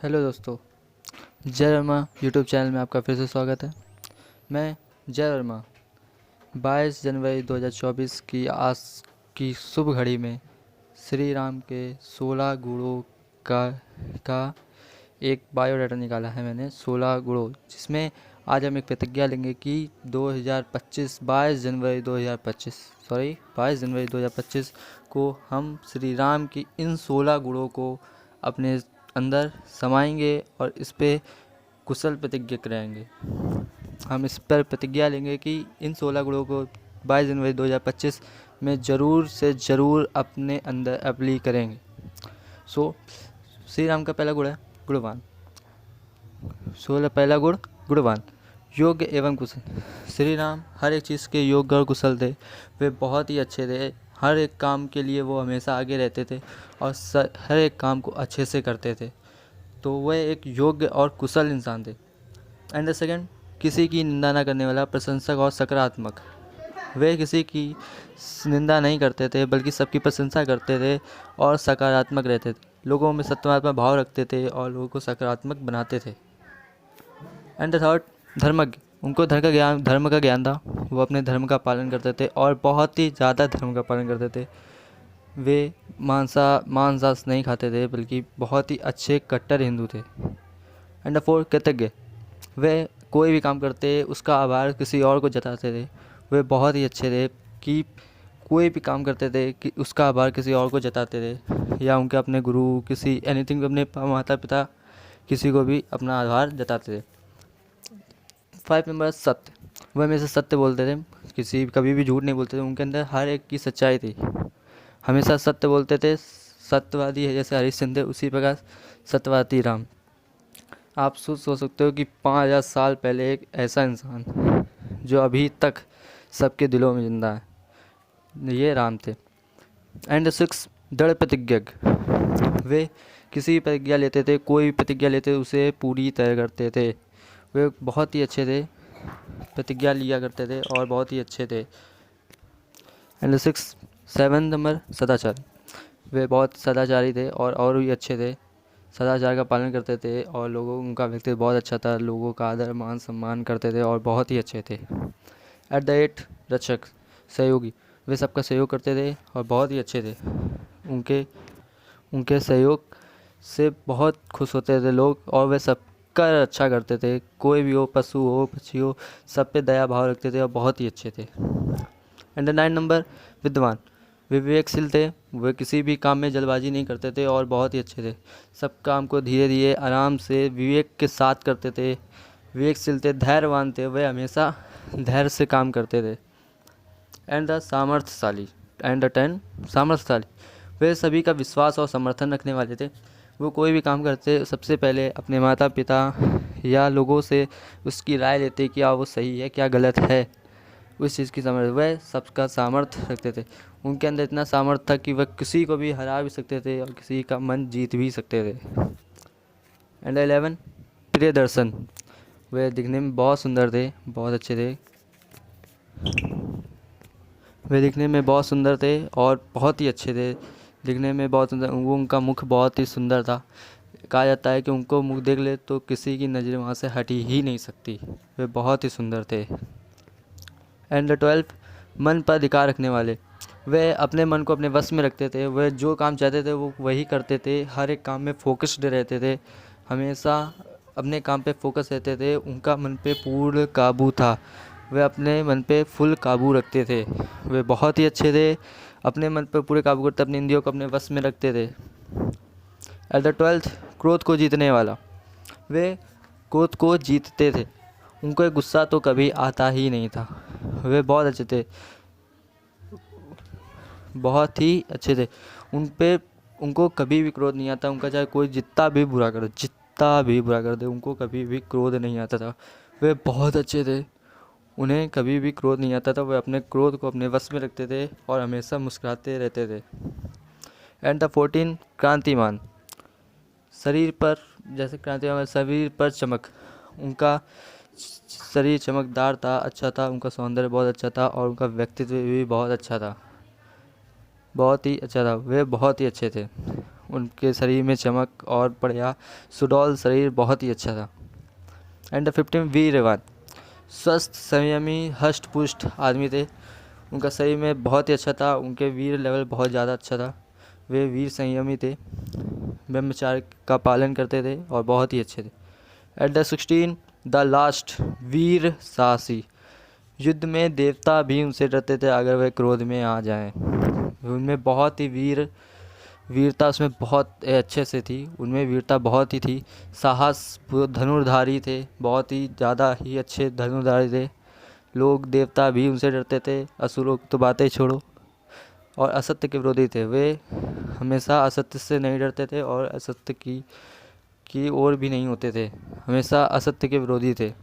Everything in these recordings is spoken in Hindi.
हेलो दोस्तों, जय वर्मा यूट्यूब चैनल में आपका फिर से स्वागत है। मैं जय वर्मा 22 जनवरी 2024 की शुभ घड़ी में श्री राम के 16 गुणों का एक बायोडाटा निकाला है मैंने। 16 गुणों, जिसमें आज हम एक प्रतिज्ञा लेंगे कि 22 जनवरी 2025 को हम श्री राम की इन 16 गुणों को अपने अंदर समाएंगे और इस पे कुशल प्रतिज्ञा कराएंगे। हम इस पर प्रतिज्ञा लेंगे कि इन 16 गुणों को 22 जनवरी 2025 में ज़रूर से ज़रूर अपने अंदर अप्लाई करेंगे। श्री राम का पहला गुण है गुणवान। पहला गुण गुणवान, योग्य एवं कुशल। श्री राम हर एक चीज़ के योग्य और कुशल थे। वे बहुत ही अच्छे थे। हर एक काम के लिए वो हमेशा आगे रहते थे और हर एक काम को अच्छे से करते थे। तो वह एक योग्य और कुशल इंसान थे। एंड द सेकेंड, किसी की निंदा न करने वाला, प्रशंसक और सकारात्मक। वे किसी की निंदा नहीं करते थे बल्कि सबकी प्रशंसा करते थे और सकारात्मक रहते थे। लोगों में सकारात्मक भाव रखते थे और लोगों को सकारात्मक बनाते थे। एंड द थर्ड, धर्मज्ञ। उनको धर्म का ज्ञान था। वो अपने धर्म का पालन करते थे और बहुत ही ज़्यादा धर्म का पालन करते थे। वे मांस नहीं खाते थे बल्कि बहुत ही अच्छे कट्टर हिंदू थे। एंड द फोर्थ, कृतज्ञ। वे कोई भी काम करते उसका आभार किसी और को जताते थे। वे बहुत ही अच्छे थे कि कोई भी काम करते थे कि उसका आभार किसी और को जताते थे, या उनके अपने गुरु किसी एनीथिंग अपने माता पिता किसी को भी अपना आभार जताते थे। 5 नंबर, सत्य। वह हमेशा सत्य बोलते थे, कभी भी झूठ नहीं बोलते थे। उनके अंदर हर एक की सच्चाई थी, हमेशा सत्य बोलते थे। सत्यवादी है जैसे हरिश्चंद्र, उसी प्रकार सत्यवादी राम। आप सोच सकते हो कि 5000 साल पहले एक ऐसा इंसान जो अभी तक सबके दिलों में जिंदा है, ये राम थे। एंड 6, दृढ़ प्रतिज्ञ। वे किसी भी प्रतिज्ञा लेते थे, कोई भी प्रतिज्ञा लेते उसे पूरी तरह करते थे। वे बहुत ही अच्छे थे, प्रतिज्ञा लिया करते थे और बहुत ही अच्छे थे। एंड 7 नंबर, सदाचार। वे बहुत सदाचारी थे और भी अच्छे थे। सदाचार का पालन करते थे और उनका व्यक्तित्व बहुत अच्छा था। लोगों का आदर मान सम्मान करते थे और बहुत ही अच्छे थे। एट द 8, रक्षक, सहयोगी। वे सबका सहयोग करते थे और बहुत ही अच्छे थे। उनके सहयोग से बहुत खुश होते थे लोग और वे सबका अच्छा करते थे। कोई भी हो, पशु हो पक्षी हो, सब पे दया भाव रखते थे और बहुत ही अच्छे थे। एंड 9 नंबर, विद्वान। वे विवेकशील थे। वे किसी भी काम में जल्दबाजी नहीं करते थे और बहुत ही अच्छे थे। सब काम को धीरे धीरे आराम से विवेक के साथ करते थे। विवेकशील थे, धैर्यवान थे। वे हमेशा धैर्य से काम करते थे। एंड द सामर्थ्यशाली। एंड द 10, सामर्थ्यशाली। वे सभी का विश्वास और समर्थन रखने वाले थे। वो कोई भी काम करते सबसे पहले अपने माता पिता या लोगों से उसकी राय लेते कि क्या वो सही है क्या गलत है, उस चीज़ की समझ। वह सबका सामर्थ्य रखते थे। उनके अंदर इतना सामर्थ्य था कि वह किसी को भी हरा भी सकते थे और किसी का मन जीत भी सकते थे। एंड 11, प्रियदर्शन। वे दिखने में बहुत सुंदर थे, बहुत अच्छे थे। वे दिखने में बहुत सुंदर थे और बहुत ही अच्छे थे। दिखने में बहुत सुंदर, उनका मुख बहुत ही सुंदर था। कहा जाता है कि उनको मुख देख ले तो किसी की नज़र वहाँ से हटी ही नहीं सकती। वे बहुत ही सुंदर थे। एंड 12, मन पर अधिकार रखने वाले। वे अपने मन को अपने वश में रखते थे। वे जो काम चाहते थे वो वही करते थे। हर एक काम में फोकस्ड रहते थे, हमेशा अपने काम पे फोकस रहते थे। उनका मन पे पूर्ण काबू था। वे अपने मन पे फुल काबू रखते थे। वे बहुत ही अच्छे थे, अपने मन पे पूरे काबू करते, अपनी इंद्रियों को अपने वश में रखते थे। एट द 12th, क्रोध को जीतने वाला। वे क्रोध को जीतते थे। उनको गुस्सा तो कभी आता ही नहीं था। वे बहुत अच्छे थे, बहुत ही अच्छे थे। उनको कभी भी क्रोध नहीं आता। उनका चाहे कोई जितना भी बुरा कर दे, उनको कभी भी क्रोध नहीं आता था। वे बहुत अच्छे थे, उन्हें कभी भी क्रोध नहीं आता था। वे अपने क्रोध को अपने वश में रखते थे और हमेशा मुस्कुराते रहते थे। And the 14, Krantiman. शरीर पर चमक। उनका शरीर चमकदार था, अच्छा था। उनका सौंदर्य बहुत अच्छा था और उनका व्यक्तित्व भी बहुत अच्छा था, बहुत ही अच्छा था। वे बहुत ही अच्छे थे। उनके शरीर में चमक और बढ़िया सुडौल शरीर बहुत ही अच्छा था। एंड द 15 वीरवान, स्वस्थ संयमी हष्ट पुष्ट आदमी थे। उनका शरीर में बहुत ही अच्छा था, उनके वीर लेवल बहुत ज़्यादा अच्छा था। वे वीर संयमी थे, ब्रह्मचार्य का पालन करते थे और बहुत ही अच्छे थे। एट द 16 द लास्ट, वीर साहसी, युद्ध में देवता भी उनसे डरते थे अगर वे क्रोध में आ जाएं। उनमें बहुत ही वीरता उसमें बहुत अच्छे से थी, उनमें वीरता बहुत ही थी। साहस, वो धनुर्धारी थे, बहुत ही ज़्यादा ही अच्छे धनुर्धारी थे। लोग देवता भी उनसे डरते थे, असुरों की तो बातें छोड़ो। और असत्य के विरोधी थे, वे हमेशा असत्य से नहीं डरते थे और असत्य की ओर भी नहीं होते थे, हमेशा असत्य के विरोधी थे।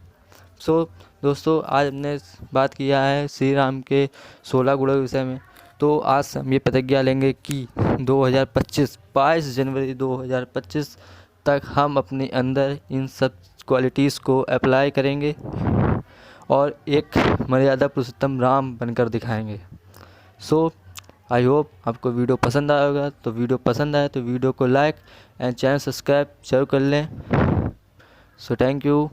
सो दोस्तों, आज हमने बात किया है श्री राम के 16 गुणों के विषय में। तो आज हम ये प्रतिज्ञा लेंगे कि 22 जनवरी 2025 तक हम अपने अंदर इन सब क्वालिटीज़ को अप्लाई करेंगे और एक मर्यादा पुरुषोत्तम राम बनकर दिखाएंगे। सो आई होप आपको वीडियो पसंद आया होगा। तो वीडियो पसंद आए तो वीडियो को लाइक एंड चैनल सब्सक्राइब जरूर कर लें। So thank you.